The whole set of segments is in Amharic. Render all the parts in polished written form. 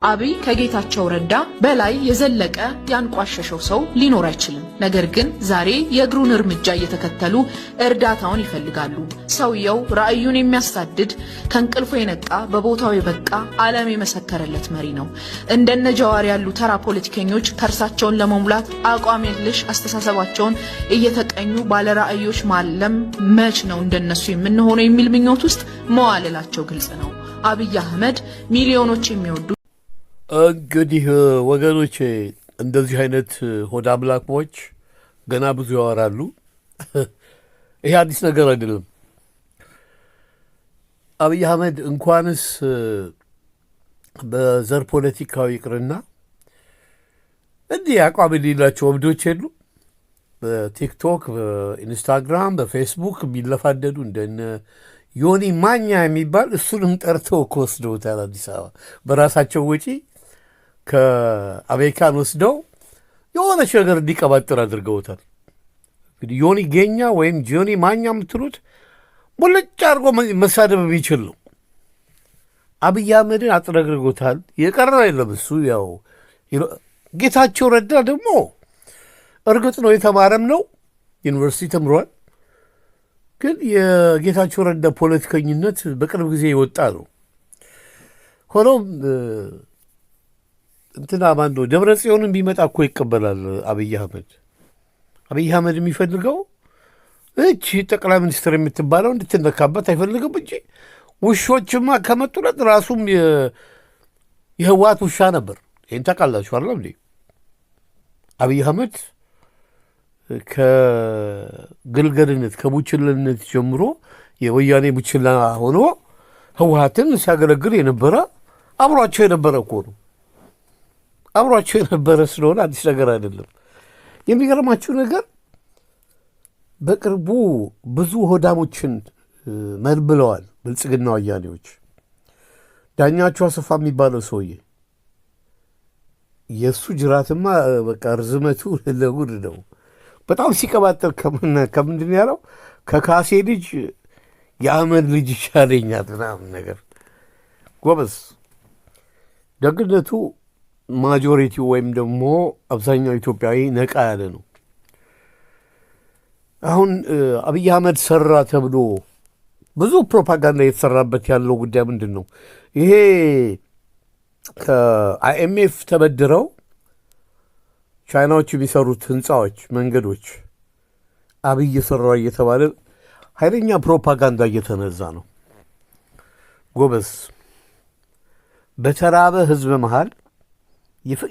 አብይ ከጌታቸው ረዳ በላይ የዘለቀ ያንቋሸሸው ሰው ሊኖር አይችልም። ነገር ግን ዛሬ የእግሩን እርምጃ እየተከተሉ እርዳታውን ይፈልጋሉ። ሰውየው ራእዩን የሚያሳድድ ከእንቅልፉ የነቃ በቦታው የበቃ ዓለም የመሰከረለት መሪ ነው። እንደነ ጀዋር ያሉ ተራ ፖለቲከኞች ከርሳቸውን ለመሙላት አቋም የለሽ አስተሳሰባቸውን እየተቀኙ ባለ ራእዮች ማለም መች ነው እንደነሱ የምንሆነው የሚል ምኞት ውስጥ መዋለላቸው ግልጽ ነው። አብይ አህመድ ሚሊዮኖች የሚወዱ እንግዲህ ወገኖቼ እንደዚህ አይነት ሆድ አምላኮች ገና ብዙ ያወራሉ። ይሄ አዲስ ነገር አይደለም። አብይ አህመድ እንኳንስ በዘር ፖለቲካዊ ይቅርና እንዲህ አቋም የሌላቸው እብዶች የሉ በቲክቶክ፣ በኢንስታግራም፣ በፌስቡክ የሚለፋደዱ እንደነ ዮኒ ማኛ የሚባል እሱንም ጠርተው ከወስደውታል። አዲስ አበባ በራሳቸው ወጪ ከአሜሪካን ወስደው የሆነች ነገር እንዲቀባጥር አድርገውታል። እንግዲህ ዮኒ ጌኛ ወይም ጆኒ ማኛ የምትሉት ሙልጭ አድርጎ መሳደብ የሚችል ነው። አብይ አህመድን አጥረግርጎታል። የቀረ የለም። እሱ ያው ጌታቸው ረዳ ደግሞ እርግጥ ነው የተማረም ነው፣ ዩኒቨርሲቲ ተምሯል። ግን የጌታቸው ረዳ ፖለቲከኝነት በቅርብ ጊዜ የወጣ ነው። ሆኖም እንትና ማን ነው ደብረ ጽዮንን ቢመጣ እኮ ይቀበላል አብይ አህመድ። አብይ አህመድ የሚፈልገው እቺ ጠቅላይ ሚኒስትር የምትባለው እንድትነካበት አይፈልግም እንጂ ውሾችማ ከመጡለት ራሱም የህወሓት ውሻ ነበር። ይህን ታውቃላችሁ አይደል እንዴ? አብይ አህመድ ከግልገልነት ከቡችልነት ጀምሮ የወያኔ ቡችላ ሆኖ ህወሓትን ሲያገለግል የነበረ አብሯቸው የነበረ እኮ ነው። አብሯቸው የነበረ ስለሆነ አዲስ ነገር አይደለም። የሚገርማችሁ ነገር በቅርቡ ብዙ ሆዳሞችን መልብለዋል ብልጽግና ወያኔዎች። ዳኛቸው አሰፋ የሚባለው ሰውዬ የእሱ ጅራትማ በቃ ርዝመቱ ለጉድ ነው። በጣም ሲቀባጠር ከምንድን ያለው ከካሴ ልጅ የአህመድ ልጅ ይሻለኛል ምናምን ነገር። ጎበዝ ደግነቱ ማጆሪቲው ወይም ደግሞ አብዛኛው ኢትዮጵያዊ ነቃ ያለ ነው። አሁን አብይ አህመድ ሰራ ተብሎ ብዙ ፕሮፓጋንዳ የተሰራበት ያለው ጉዳይ ምንድን ነው? ይሄ ከአይኤምኤፍ ተበድረው ቻይናዎች የሚሰሩት ህንፃዎች፣ መንገዶች አብይ ሰራው እየተባለ ኃይለኛ ፕሮፓጋንዳ እየተነዛ ነው። ጎበዝ በተራበ ህዝብ መሃል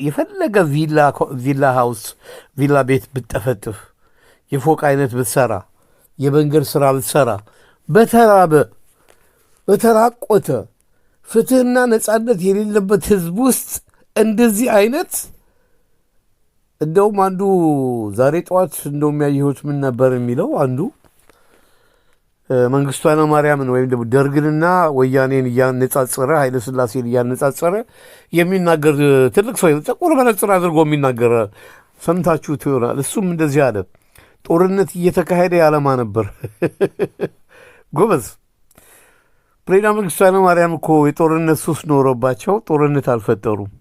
የፈለገ ቪላ ሃውስ ቪላ ቤት ብትጠፈጥፍ፣ የፎቅ አይነት ብትሰራ፣ የመንገድ ስራ ብትሰራ፣ በተራበ በተራቆተ ፍትህና ነፃነት የሌለበት ህዝብ ውስጥ እንደዚህ አይነት እንደውም አንዱ ዛሬ ጠዋት እንደውም ያየሁት ምን ነበር የሚለው አንዱ መንግስቱ ኃይለማርያምን ወይም ደግሞ ደርግንና ወያኔን እያነጻጸረ ኃይለሥላሴን እያነጻጸረ የሚናገር ትልቅ ሰው ጥቁር መነጽር አድርጎ የሚናገር ሰምታችሁት ይሆናል። እሱም እንደዚህ አለ። ጦርነት እየተካሄደ ያለማ ነበር። ጎበዝ ፕሬዚዳንት መንግስቱ ኃይለማርያም እኮ የጦርነት ሱስ ኖሮባቸው ጦርነት አልፈጠሩም።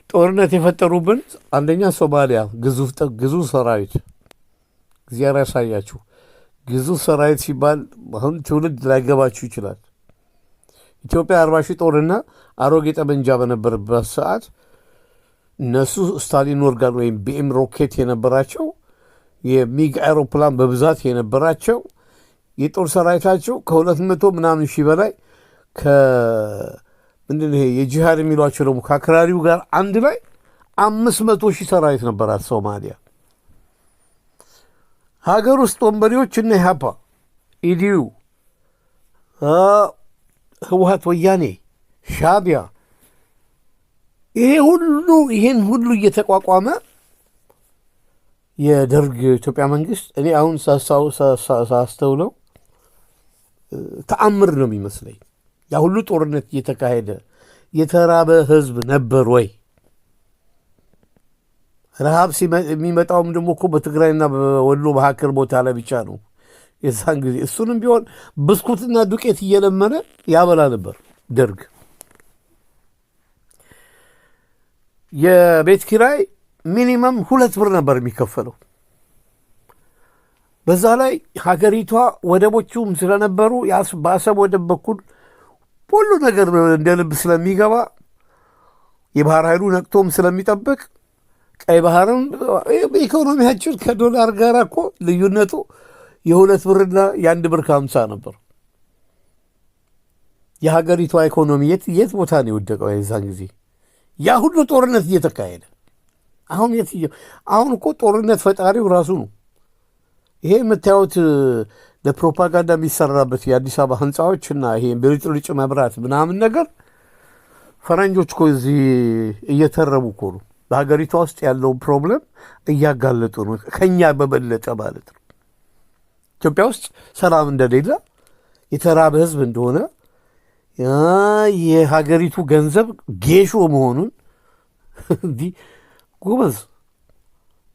ጦርነት የፈጠሩብን አንደኛ ሶማሊያ ግዙፍ ሰራዊት፣ እግዚአብሔር ያሳያችሁ። ግዙፍ ሰራዊት ሲባል አሁን ትውልድ ላይገባችሁ ይችላል። ኢትዮጵያ 40 ሺህ ጦርና አሮጌ ጠመንጃ በነበረበት ሰዓት እነሱ ስታሊን ኦርጋን ወይም ቢኤም ሮኬት የነበራቸው፣ የሚግ አውሮፕላን በብዛት የነበራቸው፣ የጦር ሰራዊታቸው ከ200 ምናምን ሺህ በላይ ምንድን ይሄ የጂሃድ የሚሏቸው ደግሞ ከአክራሪው ጋር አንድ ላይ 500 ሺህ ሰራዊት ነበራት ሶማሊያ። ሀገር ውስጥ ወንበዴዎች እነ ኢህአፓ፣ ኢዲዩ፣ ህወሓት፣ ወያኔ፣ ሻዕቢያ ይሄን ሁሉ እየተቋቋመ የደርግ ኢትዮጵያ መንግስት እኔ አሁን ሳስተውለው ተአምር ነው የሚመስለኝ። ያ ሁሉ ጦርነት እየተካሄደ የተራበ ህዝብ ነበር ወይ? ረሃብ የሚመጣውም ደግሞ እኮ በትግራይና በወሎ መካከል ቦታ ላይ ብቻ ነው። የዛን ጊዜ እሱንም ቢሆን ብስኩትና ዱቄት እየለመነ ያበላ ነበር ደርግ። የቤት ኪራይ ሚኒመም 2 ብር ነበር የሚከፈለው። በዛ ላይ ሀገሪቷ ወደቦቹም ስለነበሩ በአሰብ ወደብ በኩል ሁሉ ነገር እንደ ልብ ስለሚገባ የባህር ኃይሉ ነቅቶም ስለሚጠብቅ ቀይ ባህርም ኢኮኖሚያችን ከዶላር ጋር እኮ ልዩነቱ የ2 ብርና የ1 ብር ከ50 ነበር። የሀገሪቷ ኢኮኖሚ የት ቦታ ነው የወደቀው? የዛን ጊዜ ያ ሁሉ ጦርነት እየተካሄደ አሁን እኮ ጦርነት ፈጣሪው ራሱ ነው። ይሄ የምታዩት ለፕሮፓጋንዳ የሚሰራበት የአዲስ አበባ ህንፃዎች እና ይሄ ብልጭልጭ መብራት ምናምን ነገር ፈረንጆች እኮ እዚህ እየተረቡ እኮ ነው። በሀገሪቷ ውስጥ ያለውን ፕሮብለም እያጋለጡ ነው፣ ከኛ በበለጠ ማለት ነው። ኢትዮጵያ ውስጥ ሰላም እንደሌለ፣ የተራበ ህዝብ እንደሆነ፣ የሀገሪቱ ገንዘብ ጌሾ መሆኑን እንዲህ ጎበዝ።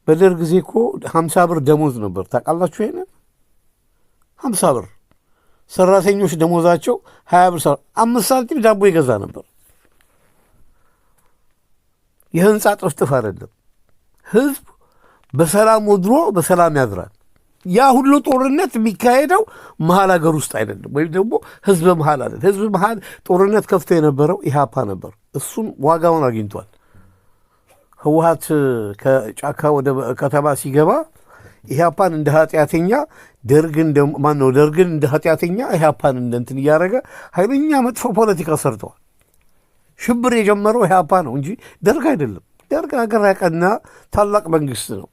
በደርግ ጊዜ እኮ 50 ብር ደሞዝ ነበር ታውቃላችሁ? ይሄንን 50 ብር ሰራተኞች ደሞዛቸው 20 ብር 5 ሳንቲም ዳቦ ይገዛ ነበር። የህንፃ ጥፍጥፍ አይደለም። ህዝብ በሰላም ወድሮ በሰላም ያድራል። ያ ሁሉ ጦርነት የሚካሄደው መሀል ሀገር ውስጥ አይደለም፣ ወይም ደግሞ ህዝብ መሀል አይደለም። ህዝብ መሀል ጦርነት ከፍቶ የነበረው ኢህአፓ ነበር። እሱም ዋጋውን አግኝቷል። ህወሀት ከጫካ ወደ ከተማ ሲገባ ኢህአፓን እንደ ኃጢአተኛ ደርግን እንደ ኃጢአተኛ ኢህአፓን እንደ እንትን እያደረገ ኃይለኛ መጥፎ ፖለቲካ ሰርተዋል። ሽብር የጀመረው ኢህአፓ ነው እንጂ ደርግ አይደለም። ደርግ ሀገር ያቀና ታላቅ መንግስት ነው።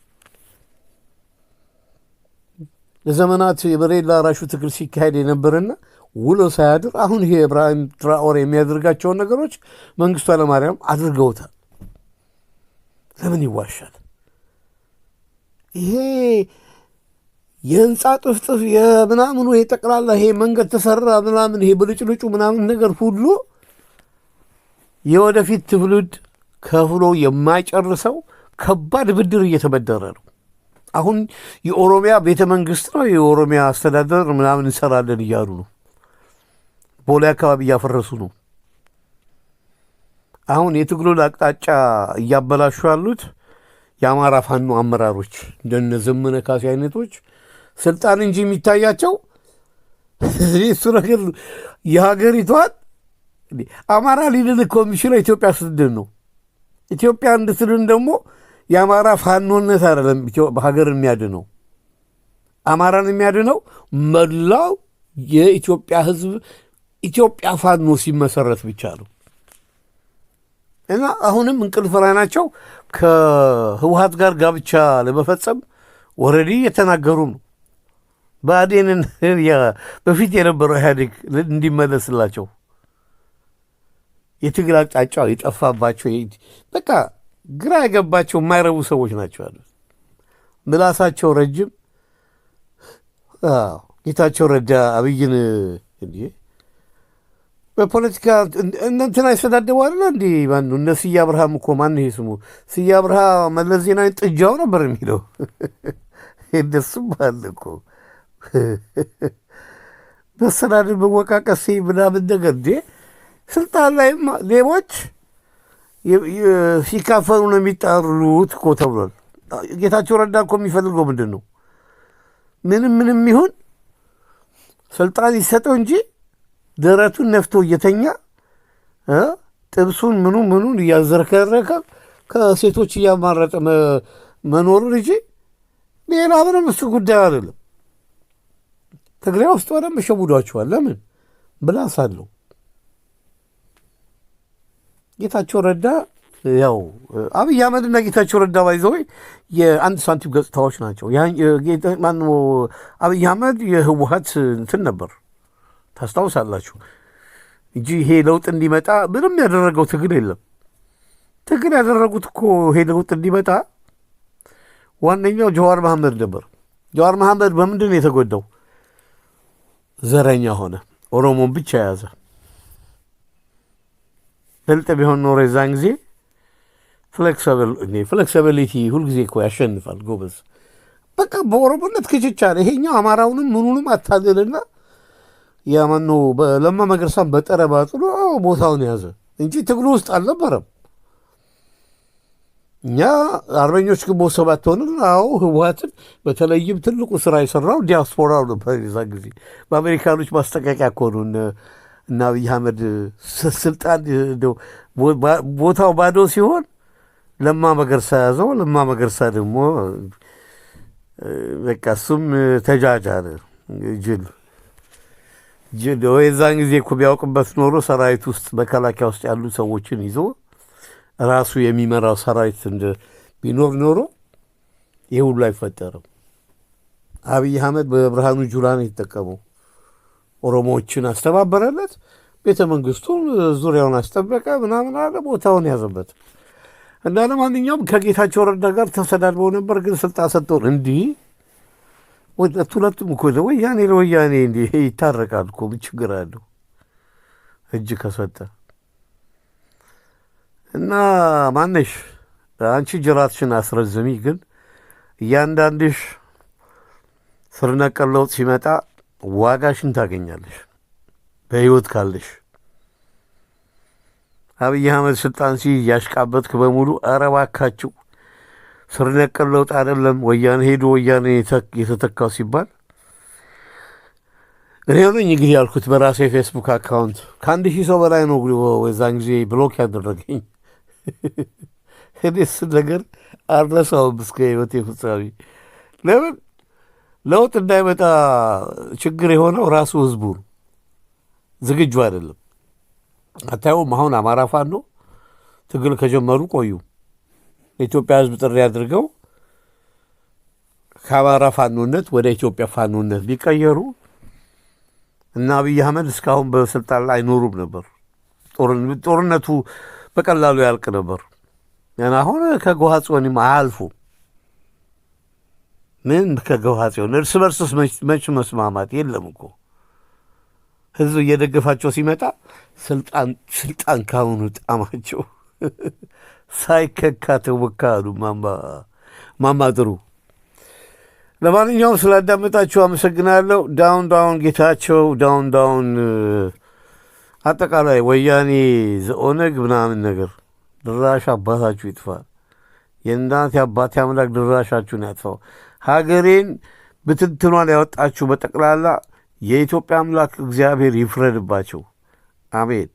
ለዘመናት የበሬላ ራሹ ትግል ሲካሄድ የነበረና ውሎ ሳያድር አሁን ይሄ ኢብራሂም ትራኦሬ የሚያደርጋቸውን ነገሮች መንግስቱ ኃይለማርያም አድርገውታል። ለምን ይዋሻል? ይሄ የህንፃ ጥፍጥፍ የምናምኑ የጠቅላላ ይሄ መንገድ ተሰራ ምናምን ይሄ ብልጭልጩ ምናምን ነገር ሁሉ የወደፊት ትውልድ ከፍሎ የማይጨርሰው ከባድ ብድር እየተበደረ ነው። አሁን የኦሮሚያ ቤተ መንግስት ነው የኦሮሚያ አስተዳደር ምናምን እንሰራለን እያሉ ነው። ቦሌ አካባቢ እያፈረሱ ነው። አሁን የትግሉን አቅጣጫ እያበላሹ ያሉት የአማራ ፋኖ አመራሮች እንደነ ዘመነ ካሴ አይነቶች ስልጣን እንጂ የሚታያቸው እሱ ነገር የሀገሪቷን አማራ ሊድን እኮ የሚችለው ኢትዮጵያ ስትድን ነው። ኢትዮጵያ እንድትድን ደግሞ የአማራ ፋኖነት አይደለም ሀገርን የሚያድነው። አማራን የሚያድነው መላው የኢትዮጵያ ህዝብ ኢትዮጵያ ፋኖ ሲመሰረት ብቻ ነው። እና አሁንም እንቅልፍ ላይ ናቸው። ከህወሀት ጋር ጋብቻ ለመፈጸም ወረዲ የተናገሩ ነው። ብአዴንን በፊት የነበረው ኢህአዴግ እንዲመለስላቸው የትግል አቅጣጫው የጠፋባቸው በቃ ግራ የገባቸው የማይረቡ ሰዎች ናቸው ያሉት። ምላሳቸው ረጅም። ጌታቸው ረዳ አብይን እንዲህ በፖለቲካ እንትና ይሰዳደቡ አለ እንዲ ማነው? እነ ስዬ አብርሃም እኮ ማን ይሄ ስሙ ስዬ አብርሃ መለስ ዜናዊ ጥጃው ነበር የሚለው እንደሱም አለ እኮ መሰዳድር በወቃቀሴ ምናምን ነገር እንዴ ስልጣን ላይም ሌቦች ሲካፈሉ ነው የሚጣሩት እኮ ተብሏል። ጌታቸው ረዳ እኮ የሚፈልገው ምንድን ነው? ምንም ይሁን ስልጣን ይሰጠው እንጂ ደረቱን ነፍቶ እየተኛ ጥብሱን ምኑን እያዘረከረከ ከሴቶች እያማረጠ መኖሩን እንጂ ሌላ ምንም እሱ ጉዳይ አይደለም። ትግራይ ውስጥ በደንብ ሸውዷቸዋል። ለምን ብላስ አለው። ጌታቸው ረዳ ያው አብይ አህመድና ጌታቸው ረዳ ባይዘው የአንድ ሳንቲም ገጽታዎች ናቸው። ማነው አብይ አህመድ የህወሀት እንትን ነበር ታስታውሳላችሁ እንጂ ይሄ ለውጥ እንዲመጣ ምንም ያደረገው ትግል የለም። ትግል ያደረጉት እኮ ይሄ ለውጥ እንዲመጣ ዋነኛው ጀዋር መሐመድ ነበር። ጀዋር መሐመድ በምንድን ነው የተጎዳው? ዘረኛ ሆነ፣ ኦሮሞን ብቻ ያዘ። ብልጥ ቢሆን ኖሮ የዛን ጊዜ ፍሌክሲቢሊቲ ሁልጊዜ እኮ ያሸንፋል ጎበዝ። በቃ በኦሮሞነት ክችቻለ። ይሄኛው አማራውንም ምኑንም አታልልና ያማኑ ለማ መገርሳን በጠረባ ጥሎ ቦታውን ያዘ እንጂ ትግሉ ውስጥ አልነበረም። እኛ አርበኞች ግንቦት ሰባት ሆንን። አዎ ህወሓትን በተለይም ትልቁ ስራ የሰራው ዲያስፖራው ነበር። የዛ ጊዜ በአሜሪካኖች ማስጠንቀቂያ እኮ ነው እና አብይ አህመድ ስልጣን ቦታው ባዶ ሲሆን ለማ መገርሳ ያዘው። ለማ መገርሳ ደግሞ በቃ እሱም ተጃጃለ። ጅል የዛን ጊዜ እኮ ቢያውቅበት ኖሮ ሰራዊት ውስጥ መከላከያ ውስጥ ያሉ ሰዎችን ይዞ ራሱ የሚመራው ሰራዊት ቢኖር ኖሮ ይህ ሁሉ አይፈጠርም። አብይ አህመድ በብርሃኑ ጁላ ነው የተጠቀመው። ኦሮሞዎችን አስተባበረለት፣ ቤተ መንግስቱን ዙሪያውን አስጠበቀ፣ ምናምን አለ፣ ቦታውን ያዘበት እና ለማንኛውም ከጌታቸው ረዳ ጋር ተሰዳድበው ነበር። ግን ስልጣን ሰጥተውን እንዲህ ሁለቱም እኮ ወያኔ ለወያኔ እንዲህ ይታረቃል እኮ ምን ችግር አለው እጅ ከሰጠ እና ማነሽ አንቺ ጅራትሽን አስረዝሚ። ግን እያንዳንድሽ ስር ነቀል ለውጥ ሲመጣ ዋጋሽን ታገኛለሽ በህይወት ካለሽ። አብይ አህመድ ስልጣን ያሽቃበትክ በሙሉ ኧረ እባካችሁ ስር ነቀል ለውጥ አይደለም ወያኔ ሄዶ ወያኔ የተተካው ሲባል እኔ ነኝ እንግዲህ ያልኩት በራሴ ፌስቡክ አካውንት ከ1000 ሰው በላይ ነው ወዛን ጊዜ ብሎክ ያደረገኝ። እኔስ ነገር አልረሳውም እስከ ህይወቴ ፍጻሜ። ለምን ለውጥ እንዳይመጣ ችግር የሆነው ራሱ ህዝቡ ዝግጁ አይደለም። አታዩም? አሁን አማራ ፋኖ ትግል ከጀመሩ ቆዩ። የኢትዮጵያ ህዝብ ጥሪ አድርገው ከአማራ ፋኖነት ወደ ኢትዮጵያ ፋኖነት ቢቀየሩ እና አብይ አህመድ እስካሁን በስልጣን ላይ አይኖሩም ነበር። ጦርነቱ በቀላሉ ያልቅ ነበር። እና አሁን ከጎሃ ጽዮንም አያልፉ። ምን ከጎሃ ጽዮን እርስ በርስስ መች መስማማት የለም እኮ። ህዝብ እየደገፋቸው ሲመጣ ስልጣን ካሁኑ ጣማቸው ሳይከካ ተወካሉ። ማማ ጥሩ። ለማንኛውም ስላዳመጣችሁ አመሰግናለሁ። ዳውን ጌታቸው ዳውን አጠቃላይ ወያኔ ዘኦነግ ምናምን ነገር ድራሽ አባታችሁ ይጥፋ። የእናት የአባቴ አምላክ ድራሻችሁን ያጥፋው። ሀገሬን ብትንትኗን ያወጣችሁ በጠቅላላ የኢትዮጵያ አምላክ እግዚአብሔር ይፍረድባቸው። አሜን።